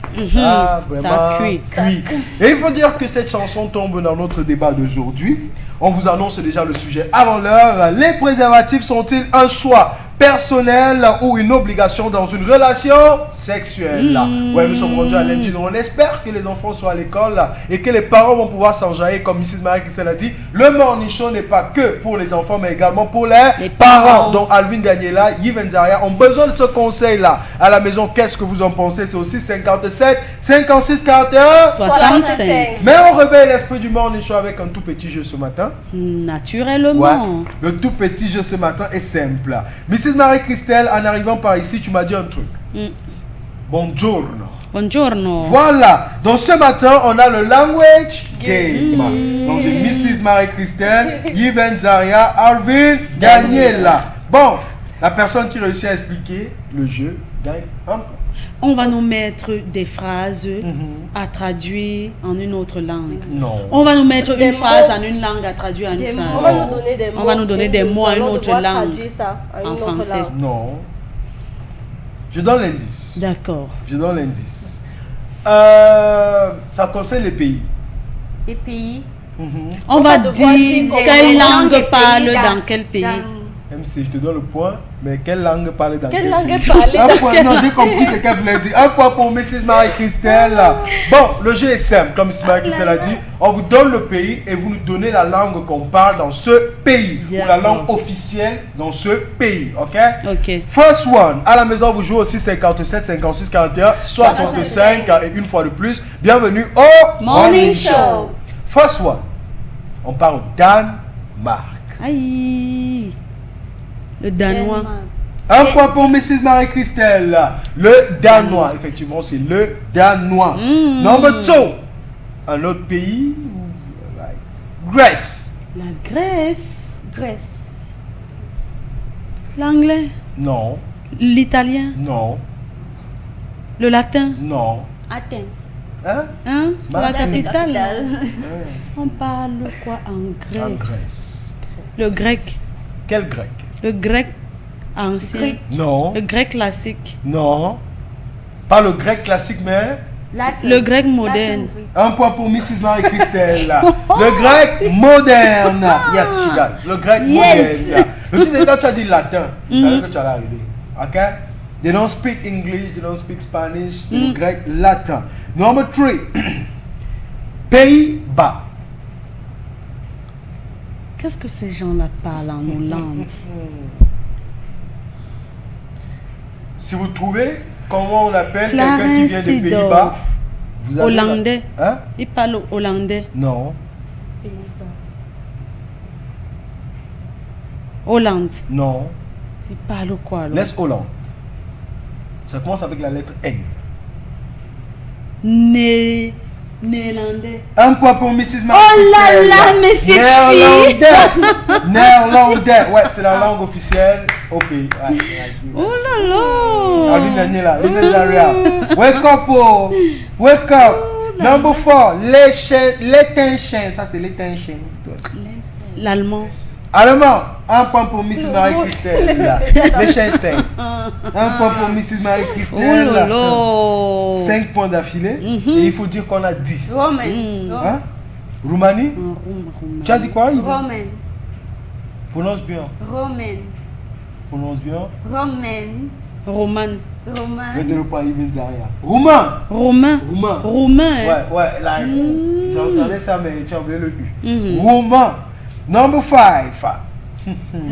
Ça, vraiment, Ça cuit. Et il faut dire que cette chanson tombe dans notre débat d'aujourd'hui. On vous annonce déjà le sujet avant l'heure. Les préservatifs sont-ils un choix personnel ou une obligation dans une relation sexuelle? Ouais, nous sommes rendus à lundi, donc on espère que les enfants sont à l'école et que les parents vont pouvoir s'enjailler, comme Mrs. Marie-Christelle a dit. Le morning show n'est pas que pour les enfants, mais également pour les parents. Donc Alvin, Daniela, Yves et Zaria ont besoin de ce conseil-là. À la maison, qu'est-ce que vous en pensez? C'est aussi 57, 56, 41, 65. Mais on réveille l'esprit du morning show avec un tout petit jeu ce matin. Naturellement. Ouais. Le tout petit jeu ce matin est simple. Mrs. Marie-Christelle, en arrivant par ici, tu m'as dit un truc. Buongiorno. Buongiorno. Voilà. Donc ce matin, on a le language game. Donc j'ai Mrs. Marie-Christelle, Yves Zaria, Alvin, Daniela. Bon, la personne qui réussit à expliquer le jeu gagne un point. On va nous mettre des phrases à traduire en une autre langue. Non. On va nous mettre Des une phrase mots. en une langue à traduire en une phrase. On va nous donner des mots. On va nous donner des mots à une Nous allons autre devoir langue. traduire ça à une En autre français. langue. Non. Je donne l'indice. D'accord. Je donne l'indice. Ça concerne les pays. Les pays. On va devoir dire dire quelle les langue pays parle dans- dans quel pays. Même si je te donne le point, mais quelle langue parle dans Quelle quel langue pays? parle Un dans point, quel non, j'ai compris ce qu'elle voulait dire. Un point pour Mrs. Marie-Christelle. Bon, le jeu est simple, comme Mrs. Marie-Christelle a dit. On vous donne le pays et vous nous donnez la langue qu'on parle dans ce pays. Ou la langue officielle dans ce pays, ok? Ok. First one, à la maison, vous jouez aussi 57, 56, 41, 65 et une fois de plus. Bienvenue au Morning Show. First one, on parle Danemark. Aïe. Le danois. Un point pour Mrs. Marie-Christelle. Le danois, effectivement, c'est le danois. Number 2, un autre pays. Grèce. La Grèce. Grèce. L'anglais. Non, L'italien. non, Le latin. non. Athènes. Hein? Hein? La Martinique. capitale. On parle quoi en En Grèce? Grèce. Le grec. Quel grec? Le grec ancien. Grec. Non, Le grec classique. non. Pas le grec classique, mais Latin. Le grec moderne. Latin, oui. un point pour Mrs. Marie-Christelle. Le grec moderne. Yes, she got it. Le grec Yes. moderne. Le truc, c'est quand tu as dit latin, je savais que tu allais arriver. Ok? They don't speak English, they don't speak Spanish. C'est le grec latin. Number 3. Pays-Bas. Qu'est-ce que ces gens-là parlent en Hollande? Si vous trouvez comment on appelle quelqu'un qui vient des Clarence Pays-Bas, vous avez Hollandais. Hein? Ils parlent hollandais. Non, Pays-Bas. Hollande. non. Ils parlent quoi alors? Laisse Hollande. Ça commence avec la lettre N. Néerlandais. Un point pour Mrs. Oh là Marie-Christelle. là, mais c'est fille. Néerlandais. Néerlandais. Ouais, c'est la langue officielle au pays. Ouais, Oh là là. Alvin Daniela, Yves Zaria. Wake up, oh. Wake up. Number 4. L'éteint-chien. Ça, c'est l'éteint-chien. L'allemand. Allemand. Un point pour Mrs. Marie-Christelle. Liechtenstein. Un point pour Mrs. Oh Marie-Christelle. là là. 5 points d'affilée. Et il faut dire qu'on a 10. Romain. Hein? Roumanie? Romain. Tu as dit quoi, Yves? Romain. Prononce bien. Romain. Prononce bien. Romain. Roman. Romain. Donne-le pas à Yves Zaria. Roumain. Romain. Roumain. Romain. hein. Ouais, là. J'entendais ça, mais tu as oublié le U. Mhm. Roumain. Number 5.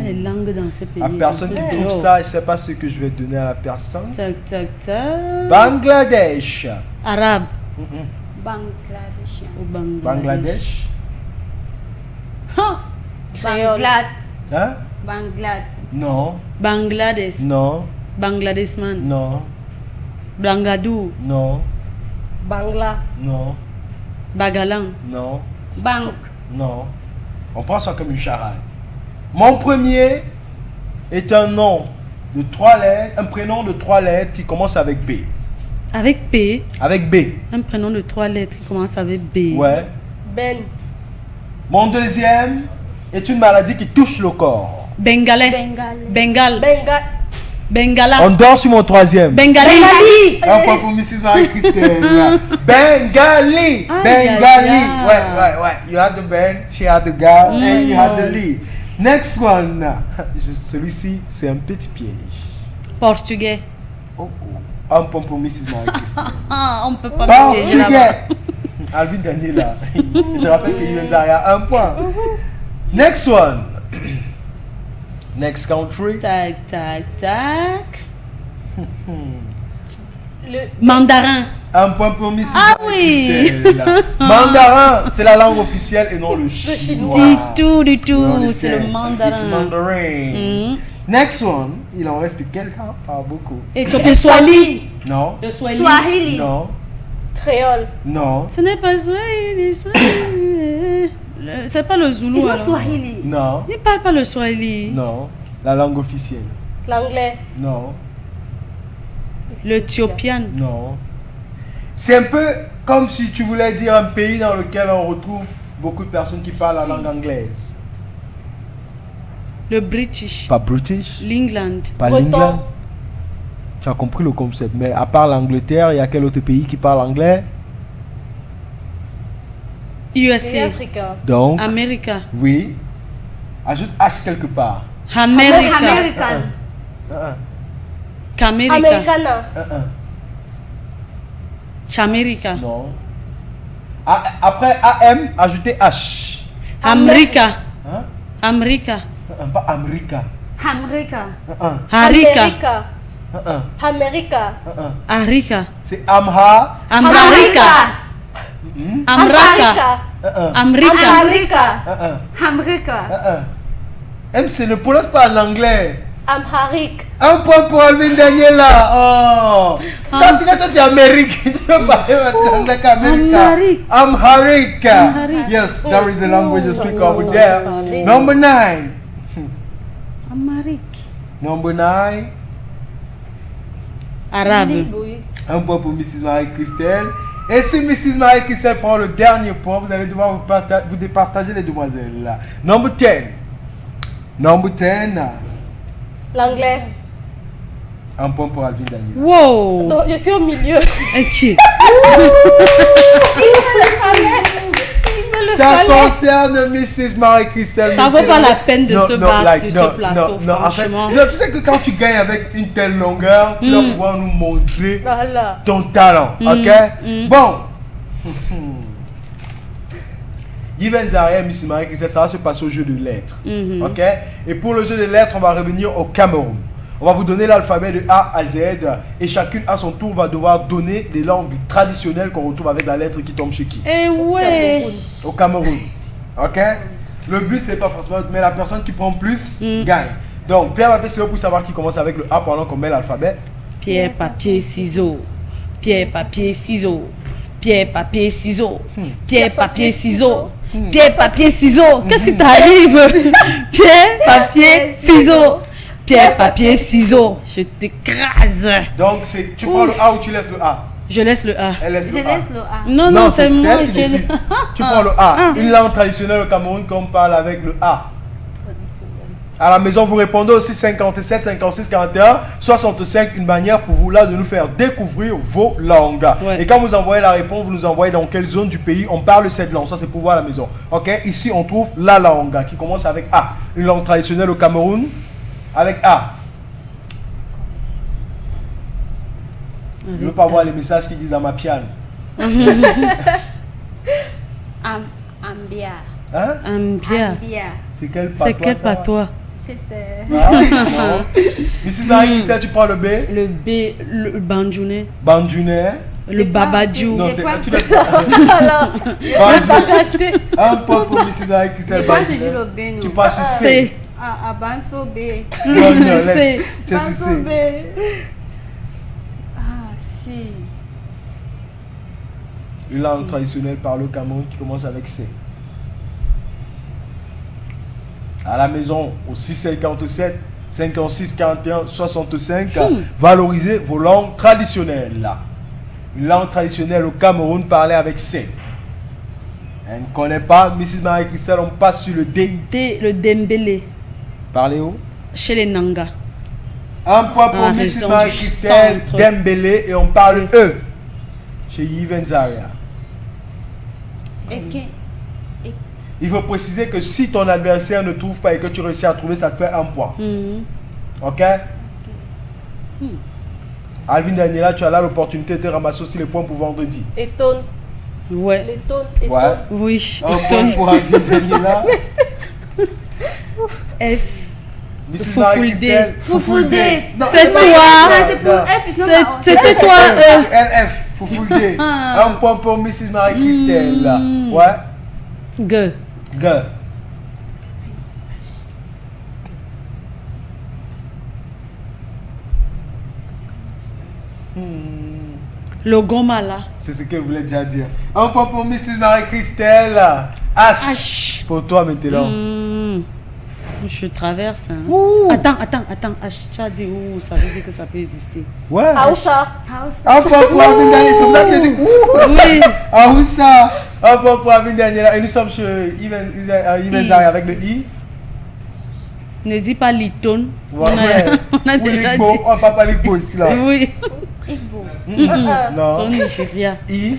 Les langues dans ces pays. La personne qui trouve ça, je ne sais pas ce que je vais donner à la personne. Tac, tac, tac. Bangladesh. Arabe. Bangladesh. Au Bangladesh. Bangladesh. Ha! Banglad. Hein? Banglad. Non. Bangladesh. Non. Bangladeshman. Non. Bangadou. Non. Bangla. Non. Bagalang. Non. Bank. Non. On prend ça comme une charade. Mon premier est un nom de 3 lettres, un prénom de 3 lettres qui commence avec B. Avec P. Avec B. Un prénom de 3 lettres qui commence avec B. Ouais. Ben. Mon deuxième est une maladie qui touche le corps. Bengalais. Bengal. Bengal. Bengal. Bengala. On dort sur mon troisième. Bengali. Un point pour Mrs. Marie-Christelle. Bengali. Aïe, Bengali. aïe, aïe. Ouais. You had the Ben, she had the gal, and you had the Lee. Next one. Celui-ci, c'est un petit piège. Portugais. Oh. Un point pour Mrs. Marie-Christelle. Ah, on peut pas me piéger là-bas. Portugais. Alvin Daniela. Je te rappelle que Yuenza a un point. Next one. Next country. Tac, tac, tac. Mandarin. Un point pour Mrs. Ah oui. Marie-Christelle. Mandarin, c'est la langue officielle et non le chinois. Du tout. You C'est le understand? mandarin. It's Mandarin. Next one, il en reste quelqu'un, pas beaucoup. Et le Swahili. Non, Le Swahili. Swahili. non, Créole. non, Ce n'est pas Swahili. C'est pas le Zoulou. It's not alors. Swahili. non, Il parle pas le Swahili. non. La langue officielle. L'anglais. Non, L'Éthiopian. non. C'est un peu comme si tu voulais dire un pays dans lequel on retrouve beaucoup de personnes qui parlent la langue anglaise. Le British. Pas British, L'England. pas Breton. l'England. Tu as compris le concept. Mais à part l'Angleterre, il y a quel autre pays qui parle anglais? Pays USA. africain. Donc, America. oui. Ajoute H quelque part. America. American. Camerica. Americana. Chamerica. Non. Après AM, ajoutez H. America. Hein? America. Pas America. America. Harika. America. America. Harika. C'est Amha. Amrika. Amraka. Amrika. America. America. M, c'est ne prononce pas en anglais. Amharic. Un point pour Alvin Daniela. Oh. Quand tu dis ça, c'est Amérique. Tu veux parler en anglais qu'Amérique. Amharic. Amharic. Yes, there is a language to speak over there. Number 9. Amharic. Number 9. Arabe. Oui. Un point pour Mrs. Marie-Christelle. Et si Mrs. Marie-Christelle prend le dernier point, vous allez devoir vous départager les demoiselles. Number 10. Number 10. L'anglais. Un point pour Alvin Daniel. Wow. Donc, je suis au milieu. Ok. Ça concerne Mrs. Marie-Christelle. Ça vaut pas la peine de se battre like, sur ce plateau, non, en fait, franchement. tu sais que quand tu gagnes avec une telle longueur, tu vas pouvoir nous montrer Voilà. ton talent, ok? Bon. Yvan Zaria et Mrs. Marie-Christelle, ça va se passer au jeu de lettres, ok? Et pour le jeu de lettres, on va revenir au Cameroun. On va vous donner l'alphabet de A à Z et chacune à son tour va devoir donner des langues traditionnelles qu'on retrouve avec la lettre qui tombe chez qui? Eh ouais. Au Cameroun. Ok? Le but, c'est pas forcément, mais la personne qui prend plus gagne. Donc, Pierre, papier, ciseaux pour savoir qui commence avec le A pendant qu'on met l'alphabet. Pierre, papier, ciseaux. Pierre, papier, ciseaux. Pierre, papier, ciseaux. Pierre, papier, ciseaux. Pierre, papier, ciseaux. Qu'est-ce qui t'arrive? Pierre, papier, ciseaux. Pierre, papier, ciseaux. Je t'écrase. Donc, tu prends le A ou tu laisses le A? Je laisse le A. Elle laisse Je le A. laisse le A. Non, c'est moi. elle qui décide. Tu prends le A. Une langue traditionnelle au Cameroun qu'on parle avec le A. À la maison, vous répondez aussi 57, 56, 41, 65, une manière pour vous là de nous faire découvrir vos langues. Ouais. Et quand vous envoyez la réponse, vous nous envoyez dans quelle zone du pays on parle cette langue. Ça, c'est pour voir à la maison. Ok? Ici, on trouve la langue qui commence avec A. Une langue traditionnelle au Cameroun avec A. Je ne veux pas voir les messages qui disent à ma piane. Ambia. Hein? Ambia. Ambia. C'est quel patois? C'est quel ça? patois? Je sais. Ah, non. Mrs. Marie-Christelle, tu prends le B. Le B, le Bandjoune. Bandjounet. Le Babadjou. Non, J'ai c'est pas- tu l'as Alors, Bandjounet. Un point pour Mrs. Marie-Christelle. je crois que je Bandjounet. joue le B, non? Tu passes sur C. C. À Banso B. Non, non, C. laisse. Tu es sur Banso C. B. Ah, si. Une langue traditionnelle parlée au Cameroun qui commence avec C. À la maison, au 657, 56, 41, 65, valorisez vos langues traditionnelles. Une langue traditionnelle au Cameroun parlée avec C. Elle ne connaît pas. Mrs. Marie-Christelle, on passe sur le D. Le Dembélé. Parlez où? Chez les Nanga. Un point pour En Mrs. raison Marie-Christelle du centre. Dembélé et on parle E chez Yves Zaria. Ok. Il faut préciser que si ton adversaire ne trouve pas et que tu réussis à trouver, ça te fait un point. Ok? Alvin Daniela, tu as là l'opportunité de ramasser aussi les points pour vendredi. Étonne. Ouais. L'étonne. Ouais. Oui. Un point pour Alvin Daniela. F. Mrs. Foufoulde. Marie-Christelle. Foufoulde. Non, C'est pas- toi. Non, c'est pour Non. F, it's not my own. C'était toi. C'est LF. Foufoulde. Un point pour Mrs. Marie-Christelle. Ouais. G. G. Le goma là. C'est ce que je voulais déjà dire. Un point pour Mrs. Marie-Christelle. H. Pour toi maintenant. Je traverse. Hein. Attends. H, tu as dit où ça veut dire que ça peut exister. Ouais. Aoucha. House. Un point pour Alvin Daniela. C'est pour ça que j'ai dit ouh. Oui. Ah oui ça. Un point pour Alvin Daniela. Et nous sommes chez Yves Zaria avec le I. Ne dis pas Liton. Ouais. On a Ou déjà Ligbo. dit. On parle pas Ligbo ici là. Oui. Igbo. Non. Son Nigeria. I.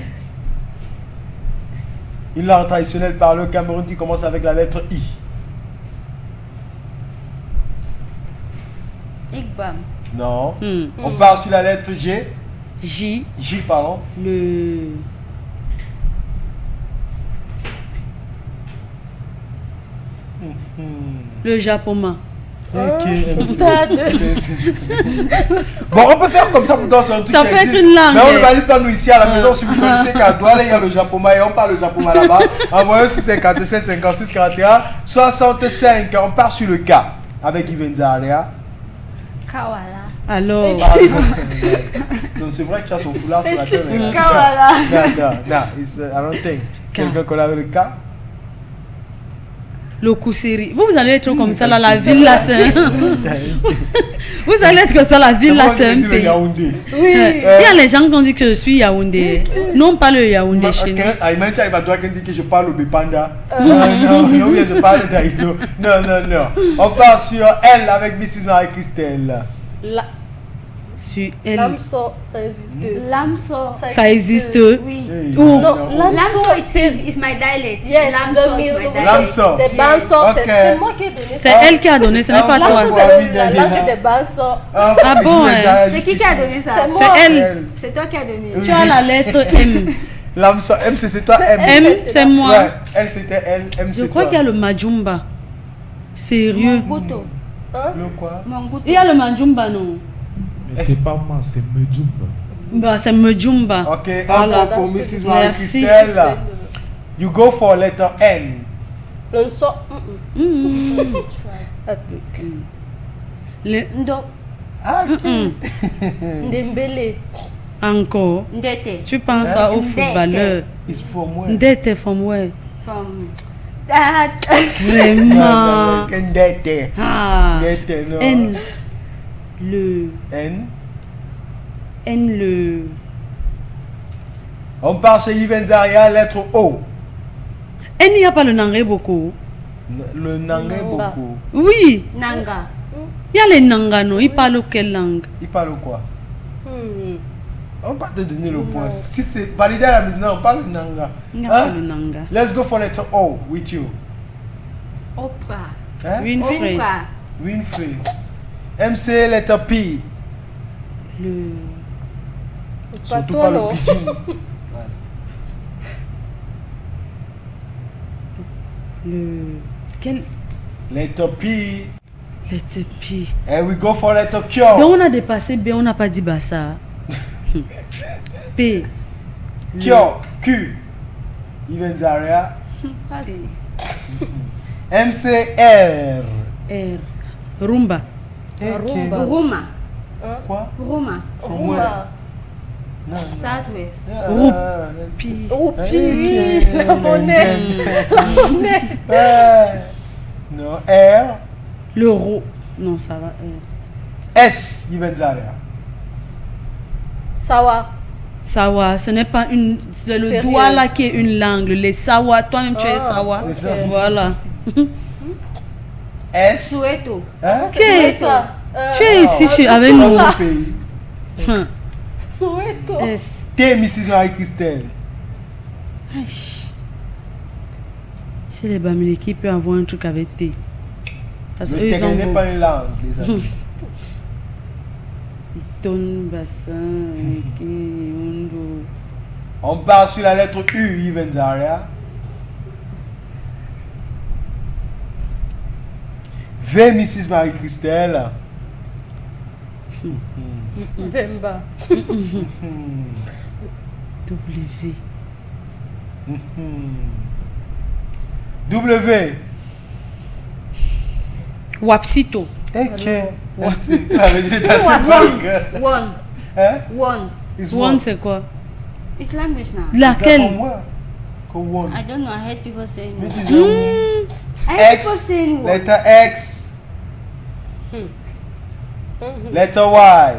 Une langue traditionnelle parlée au Cameroun qui commence avec la lettre I. Igbam. Non. On part sur la lettre G. J. J, pardon. Le Japoma. Stade. Bon, on peut faire comme ça pour toi, c'est un truc Ça qui peut être existe. une langue. Mais on ne valide pas nous ici à la maison. Si vous connaissez qu'à Douala, il y a le Japoma et on parle le Japoma là-bas. Envoyez 657 56 41 65. On part sur le K avec Yves Zaria. Kawala. Alors. Non, c'est vrai que tu as son foulard sur la tête. mais- Kawala. Non, it's, I don't think. Quelqu'un connaît avec le K? Le Kusiri. Vous allez être comme ça là, la ville là, c'est. Vous allez être comme ça, la ville là, c'est un Comment on dit le pays. Yaoundé? Il y a les gens qui ont dit que je suis Yaoundé. Non, pas le Yaoundé chez nous. Il m'a dit que je parle au Bépanda. Non, je parle d'Aïdo. Non. On part sur L avec Mrs. Marie-Christelle. Sur elle. Lamso, ça existe. Lamso. Ça existe. Oui. Hey, Où? Non, Lamso is my dialect. Yes, Lamso is my dialect. Lamso. Des Banso, Ok. c'est moi qui ai donné C'est ça. elle qui a donné, ce n'est pas Lamso, toi. Lamso, Toi. c'est la langue des Banso. Ah bon, hein. C'est qui a donné ça? C'est moi. C'est elle. C'est toi qui as donné. Tu as la lettre M. Lamso, M c'est toi, M. M, c'est moi. Ouais, L c'était elle, M c'est Je toi. crois qu'il y a le Majumba. Sérieux. Monguto. Le quoi? Monguto. Il y a le Majumba, non? Mais c'est pas moi, c'est Medjumba. Bah, c'est Majumba. Ok, Voilà. un point pour Mrs. Merci. Marie-Christelle. You go for letter N. Lonso. Le- Ndo. Ah, ok. Ndembele. Encore. Ndete. Tu penses pas aux footballeurs. It's from where? Ndete from where? From that. Vraiment. Ndete. Ah. Ndete, non. N. Le. N. N le. On part chez Yves Zaria, lettre O. N, il n'y a pas le Nangé beaucoup. Le Nangé Nanga. beaucoup. Oui. Nanga. Il y a les Nangano. Ils parlent quelle langue? Il parle quoi? On va te donner le point. Si c'est validé à la maison, on parle Nanga. Il n'y a pas Hein? le Nanga. Let's go for letter O with you. Oprah. Hein? Winfrey. Oprah. Winfrey. MC, letter P. Le. Pas Surtout toi, pas non. le pidgin. Le. Quel. Letter P. Let's P. And we go for letter Q. Donc on a dépassé B, on n'a pas dit Bassa. P. Q. Q. Yves Zaria. Passe. MC, R. R. Rumba. Rumba. Ruma. Quoi? Ruma. From where? Rumba. Non. Southwest. Roupi. Roupi. Monnaie. Non, R. Le ro. Non, ça va. R. S. Yves Zaria. Sawa. Sawa, ce n'est pas une. C'est le Sérieux? doigt là qui est une langue. Les Sawa, toi-même tu es Sawa. c'est ça. Voilà. S. Soweto. Hein? Ok. Soweto. Tu es ici avec Dans nous. mon pays. Soweto. S. T, Mrs. Marie-Christelle. Chez les Bamilés qui peut avoir un truc avec T. Parce Le qu'eux, ils terrain ont n'est pas une langue, les amis. Ton bassin, Ondo. On part sur la lettre U, Yves Zaria. V, Mrs. Marie-Christelle. Vemba. W. W. Wapsito. Ok. Merci. Ah, mais je t'ai dit One. Hein? One. It's One, c'est quoi? It's language now. Laquelle? One. I don't know. I heard people saying Mais one. déjà, I heard people X. saying one. Letter X. Letter Y.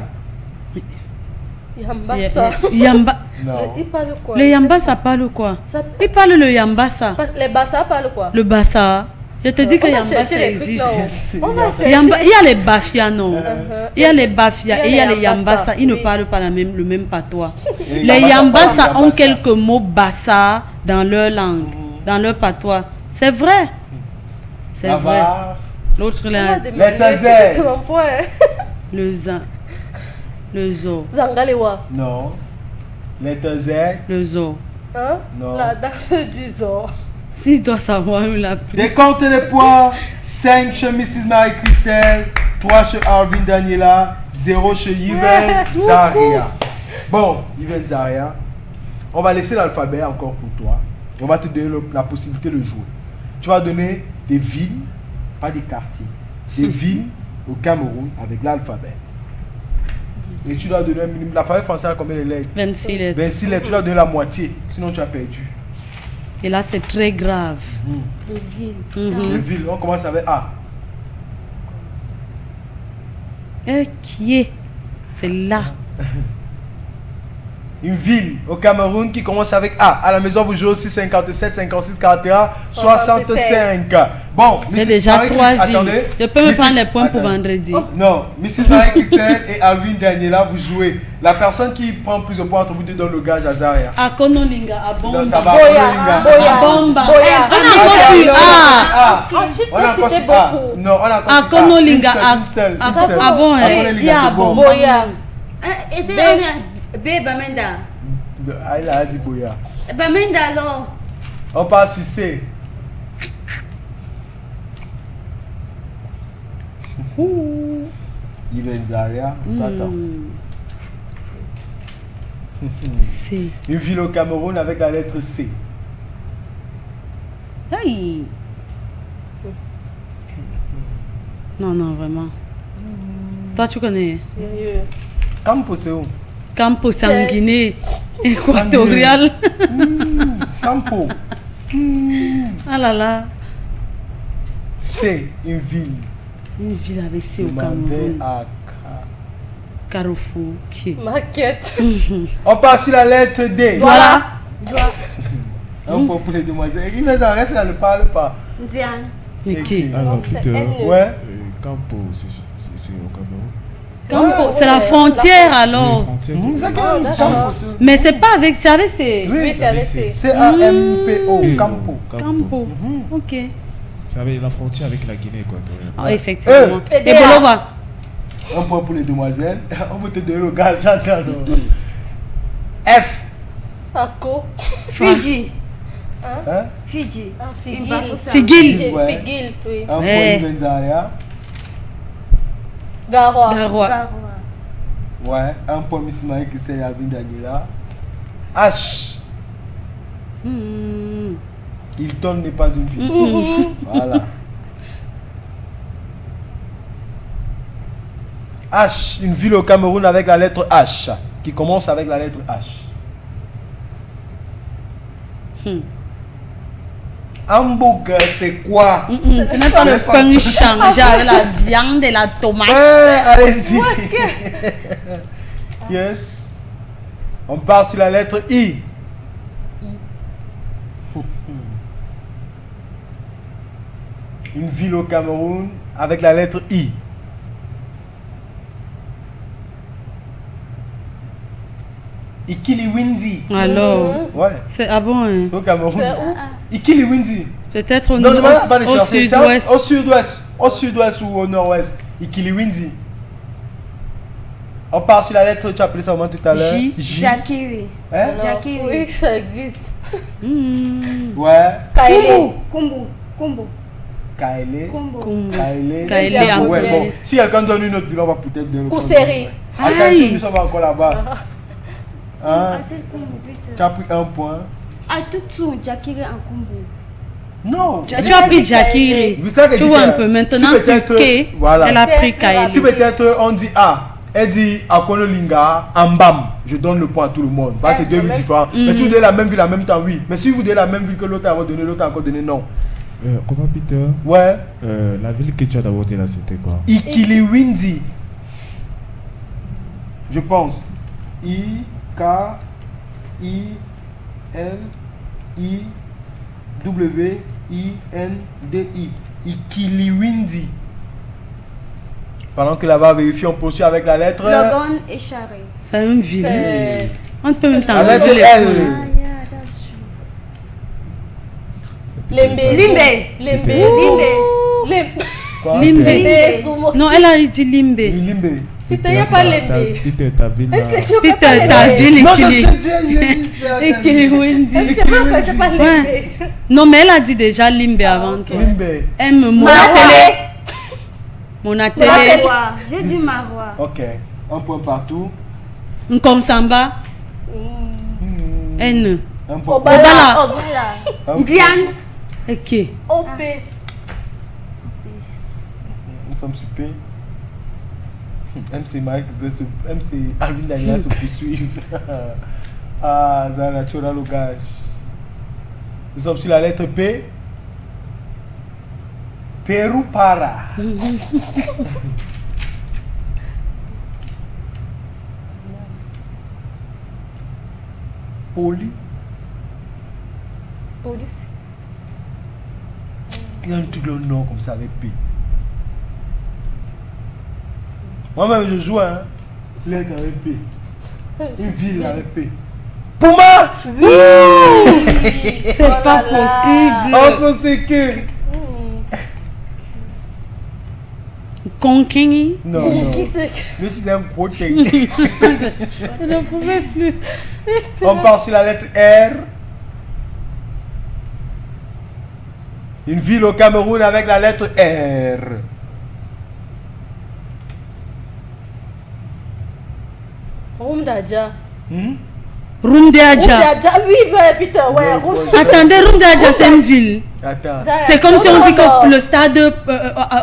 Yambasa. Yamba. Non. Il parle quoi? Le Yamba, ça parle quoi? Ça- Il parle le Yamba, ça. Les Bassa parlent quoi? Le Bassa. Je te dis que On va Yamba, chercher ça les trucs existe. là-haut. On va chercher. Yamba, il y a les Bafia, non? Il y a les Bafia et il y a les Yambassa, Yambassa. Ils ne oui. parlent pas le même patois. Les Les Yambassa Yambassa parlent ont Yambassa. quelques mots Bassa dans leur langue, dans leur patois. C'est vrai. C'est vrai. Navarre. L'autre, On va là, demander. Letter Z. C'est mon point. le Za. Le Zo. Zangalewa. Non. Letter Z. Le Zo. Hein? Non. La danse du zoo. S'il doit savoir, il a plus. Décompte les points. 5 chez Mrs. Marie-Christelle. 3 chez Arvin Daniela. 0 chez Yven Zaria. Bon, Yven Zaria, on va laisser l'alphabet encore pour toi. Et on va te donner la possibilité de jouer. Tu vas donner des villes, pas des quartiers. Des villes au Cameroun avec l'alphabet. Et tu dois donner un minimum. L'alphabet français a combien de lettres? 26 lettres. 26 lettres. Tu dois donner la moitié. Sinon, tu as perdu. Et là, c'est très grave. Les villes. Les villes, on commence avec A. Qui est? C'est là. Une ville au Cameroun qui commence avec A. À la maison, vous jouez aussi 57, 56, 41, 65. Bon, J'ai Mrs. déjà Marie-Christ- 3 attendez. vies. Je peux me Mrs. prendre les points pour attendez. vendredi. Non, Mrs. Marie-Christelle et Alvin Daniela, vous jouez. La personne qui prend plus de points entre vous deux donne le gage à Zaria. À Konolinga, à Bomba. Non, ça va. Boya, Bolinga. Boya. À Bomba. Boya. On a encore Attends, su non, A. Ensuite, On a encore c'était su A. beaucoup. Non, on a encore À su A. Konolinga, Une seule. à Une seule. Ah bon, À hein. Konolinga, Il y a c'est bon. Bomba. Boya. Et c'est B. B. Bamenda. Ah, il a dit Boya. Bamenda alors. On passe sur C. Yven Zaria, t'attends. C'est. Une ville au Cameroun avec la lettre C. Aïe. Non, non, vraiment. Toi, tu connais. Sérieux. Campo, c'est où? Campo Sanguiné, équatorial. Campo. Ah là là. C, une ville. Une ville avec C au Demandez Cameroun. à Carrefour. Qui est? Maquette. On passe sur la lettre D. Voilà. Un point pour les demoiselles. Yves Zaria, ça ne parle pas. Ndian. Mais qui est? Alors, C'est Peter, N. Ouais. Campo, c'est au Cameroun. Campo, c'est la frontière Les alors. frontières C'est de- quand même d'accord. Campo. Mais c'est pas avec, c'est avec C. Oui, c'est avec C. C-A-M-P-O. Campo. Campo. Ok. C'est avec la frontière avec la Guinée équatoriale. Ah, effectivement. E. Et Bolova. Un point pour les demoiselles. On peut te donner le gage, j'entends. F. Ako. Fidji. Hein? Fidji. Ah, Figil. Mbafoussa. Figil. Ouais. Figil, oui. Un point Eh. pour Yves Zaria. Garoua. Garoua. Garoua. Ouais. Un point Miss Marie-Christelle et Alvin Daniela. H. Hmm. Hilton n'est pas une ville. Voilà. H, une ville au Cameroun avec la lettre H, qui commence avec la lettre H. Hamburger, c'est quoi? Ce n'est pas le pain changé avec la viande et la tomate. Allez-y. Yes. On part sur la lettre I. Une ville au Cameroun avec la lettre I. Ikiliwindi. Alors, Ouais. c'est ah bon, hein. C'est au Cameroun. C'est où? Ikiliwindi. Peut-être au, Non, ne au, pas les au chercher. C'est sud-ouest. au sud-ouest. Au sud-ouest ou au nord-ouest. Ikiliwindi. On part sur la lettre, tu as appelé ça comment tout à l'heure? J. Jakiri. Hein? Non. Jackie. Oui, ça existe. Ouais. Kaele. Kumbu. Kaele. Kumbu. Kaele. Kaele en Ouais, premier. bon. Si quelqu'un donne une autre ville, on va peut-être donner le Kouseri. Attention, Aïe. nous sommes encore là-bas. Hein? Ah, c'est Kumbu. Tu as pris un point. Ah, tout Jakiri en Kumbu. Non. Tu as pris Jakiri. Vous savez que Tu dit vois que un peu. Maintenant, si sur peut-être, K, voilà. elle a pris Si Kaeli. Si peut-être on dit A, elle dit Akonolinga, Ambam, je donne le point à tout le monde. Parce que c'est deux villes différentes. Mais si vous donnez la même ville en même temps, oui. Mais si vous donnez la même ville que l'autre a donné, l'autre a encore donné, non. Comment Peter? Ouais. La ville que tu as d'abord dit là, c'était quoi? Ikiliwindi. Je pense. I-K-I-L-I-W-I-N-D-I. Ikiliwindi. Pendant que là-bas, vérifie, on poursuit avec la lettre. Logan et Charé. C'est une ville. C'est On peut même La t'enlever lettre les L. points. Ah, yeah, that's true. Lembe. Limbe. Lembe. Lembe. Quoi? Limbe. Lembe. Zumo. Non, elle a dit Limbe. Limbe. Putain, y a pas Lembe. Peter, ta ville là. Même si tu veux Peter, pas ta Lembe. ville Non, je Ikili. sais, Ikiliwindi. Même si c'est pas que c'est pas Lembe. Ouais. Non, mais elle a dit déjà Limbe avant toi. Limbe. M, mon Marois. atelier. Mon atelier. Marois. J'ai dit Marois. Ok. Un point partout. Nkonsamba. N. Un point. Obala. Obala. Voilà. Un point. Diane. Ok. OP. Nous sommes sur P. MC Mike, MC Alvin Daniela se poursuivent. Ah, Zara, tu auras le gage. Nous sommes sur la lettre P. Pérou para. Poli. Police. Il y a un truc le nom comme ça avec P. Moi-même je joue hein. Lettre avec P. Une ville avec P. Pouma. C'est pas possible. On pensait que. Konkingi. Non, non. Qui c'est? Mais tu es un gros technique. Je ne pouvais plus. On part sur la lettre R. Une ville au Cameroun avec la lettre R. Rumdaja. Rumdeadja. Rumdaja. Oui, mais putain, ouais. Rumdaja. Attendez, Rumdeadja, c'est une ville. Attends. C'est comme si on dit Non, que non. le stade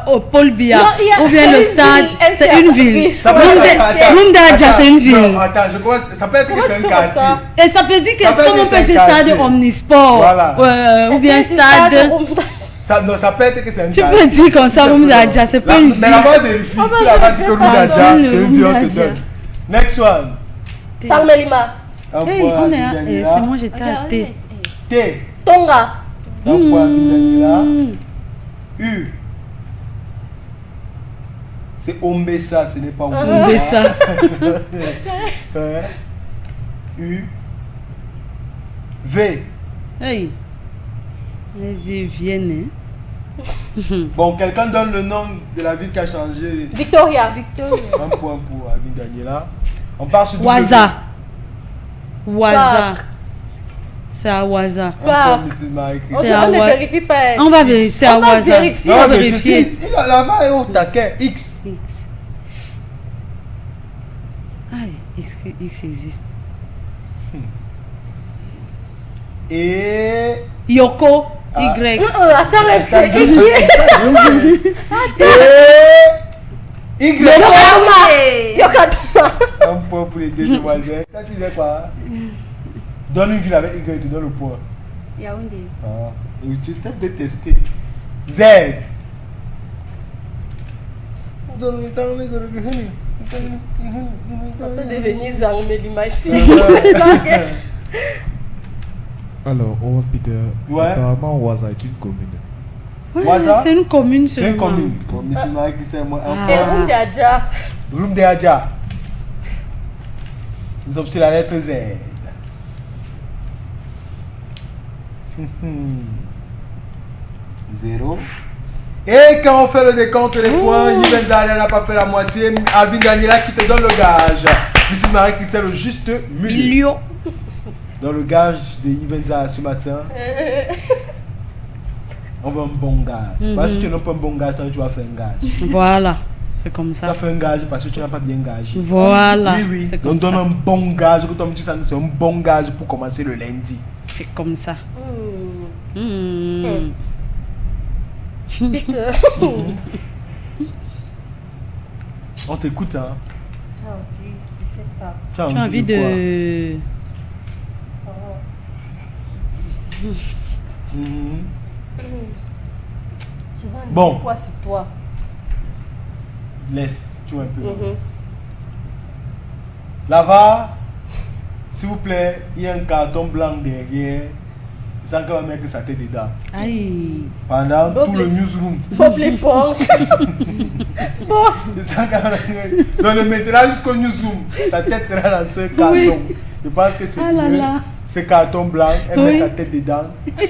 au Paul Biya Non, il y a- ou bien c'est le une stade, ville, elle c'est fait- une ville. oui. Ça peut être- Rumdeadja, c'est une ville. Non, attends, je crois ça peut être que Comment c'est tu un fais comme ça? quartier. Et ça peut dire que Ça veut comme dire on peut c'est dire un stade quartier. omnisport Voilà. ou bien Est-ce que tu stade. parles de Rumdaja? Ça, non, ça peut être que c'est un Tu quartier. peux dire comme ça, Tout Rumdeadja, c'est pas une Mais la ville. bas vérifie. Si la bas dit que Rumdeadja, Pardon, c'est une ville, on te Rumdeadja. donne. Next one. Sangmelima. Un Hey, point à on est à. Vindanila. C'est moi, j'étais à T. T. Tonga. Un point à Vindanila. U. C'est Ombessa, ce n'est pas Ombessa. C'est ça. Hein? U. V. Hey. Vas-y, viennent. Bon, quelqu'un donne le nom de la ville qui a changé. Victoria. Un point pour Alvin Daniela. On part sur W. Waza. Waza. C'est à Waza. Un point, Parc. Mrs. Marie On C'est ne à Wa- vérifie pas. On va vérifier, c'est à On va Waza. vérifier. On va Non, mais tu vérifier. sais, là-bas est au taquet. X. Ah, X existe. Et. Yoko, Ah. Y. Attends, elle Attends, c'est je- qui? Et. Y. Yokatoma. Un point pour les deux demoiselles. Quand tu disais quoi? Donne une ville avec Y, tu donnes le point. Yaoundé. Ah. Et tu t'es détesté. Z. Ça peut devenir Zangmelima ici. Alors, oh Peter, Ouais. apparemment Waza est une commune. Ouais, Waza? c'est une commune C'est une seulement. commune. Comme Mrs. Marie qui sait moi. Un Et point. Rumdaja. Rumdeadja. Nous sommes sur la lettre Z. Zéro. Et quand on fait le décompte des points, Yivenza n'a pas fait la moitié. Alvin Daniela qui te donne le gage. Mrs. Marie-Christelle, le juste milieu. Million. Dans le gage de Yivenza ce matin, on veut un bon gage. Parce que tu n'as pas un bon gage, tu vas faire un gage. Voilà. C'est comme Tu ça. vas faire un gage parce que tu n'as pas bien gagé. Voilà. Oui, oui. C'est Donc comme donne ça. un bon gage. Que toi, tu sens que c'est un bon gage pour commencer le lundi. C'est comme ça. Peter. On t'écoute, hein. J'ai envie, je sais pas. Tu as J'ai envie de quoi? de... Mhm. Je vais en Bon. dire quoi sur toi? Laisse, tu vois un peu. Là-bas, s'il vous plaît, il y a un carton blanc derrière. Sans que ma mère que ça t'ait dedans. Aïe. Pendant Bob tout les- le newsroom. Bob l'éponge. Bon. Sans que ma mère- Donc le maintenant jusqu'au newsroom, sa tête sera dans ce carton. Je pense que c'est Ah là mieux. là. Ce carton blanc, elle Oui. met sa tête dedans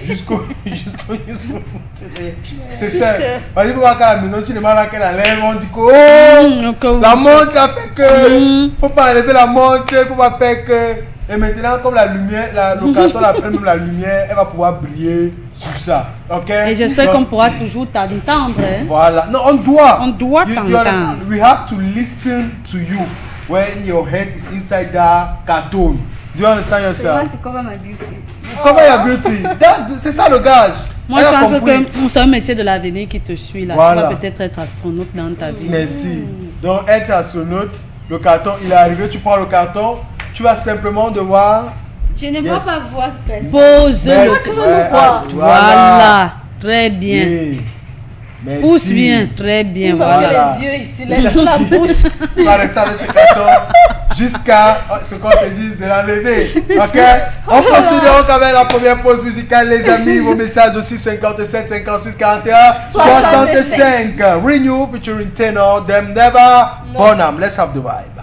jusqu'au newsroom. C'est ça. Vas-y, pour voir qu'à la maison, tu demandes à quelle enlève, on dit que oh, la montre a fait que. Faut pas enlever la montre, faut pas faire que. Et maintenant, comme la lumière, le carton l'appelle même la lumière, elle va pouvoir briller sur ça. Ok? Et j'espère Donc, qu'on pourra toujours t'entendre. Hein? Voilà. Non, on doit. On doit You t'entendre. understand? We have to listen to you when your head is inside that carton. Do you understand C'est moi yourself? qui cover ma beauty. Cover your beauty. C'est ça le gage. Moi, Elle je a pense compris. que c'est un métier de l'avenir qui te suit là. Voilà. Tu vas peut-être être astronaute dans ta vie. Merci. Donc, être astronaute, le carton, il est arrivé, tu prends le carton, tu vas simplement devoir. Je ne Yes. vois pas voir personne. Pose-le. mettre- tu veux nous voir. Voilà. Très bien. Oui. Merci. Pousse bien. Très bien. Voilà. Voilà. Les yeux ici, la bouche. Tu vas rester avec ce carton jusqu'à ce qu'on se dise de l'enlever. Ok? On poursuit donc avec la première pause musicale, les amis. Vos messages aussi 57 56 41 65. Renew featuring Tenor, Them Never, Bonham. Let's have the vibe.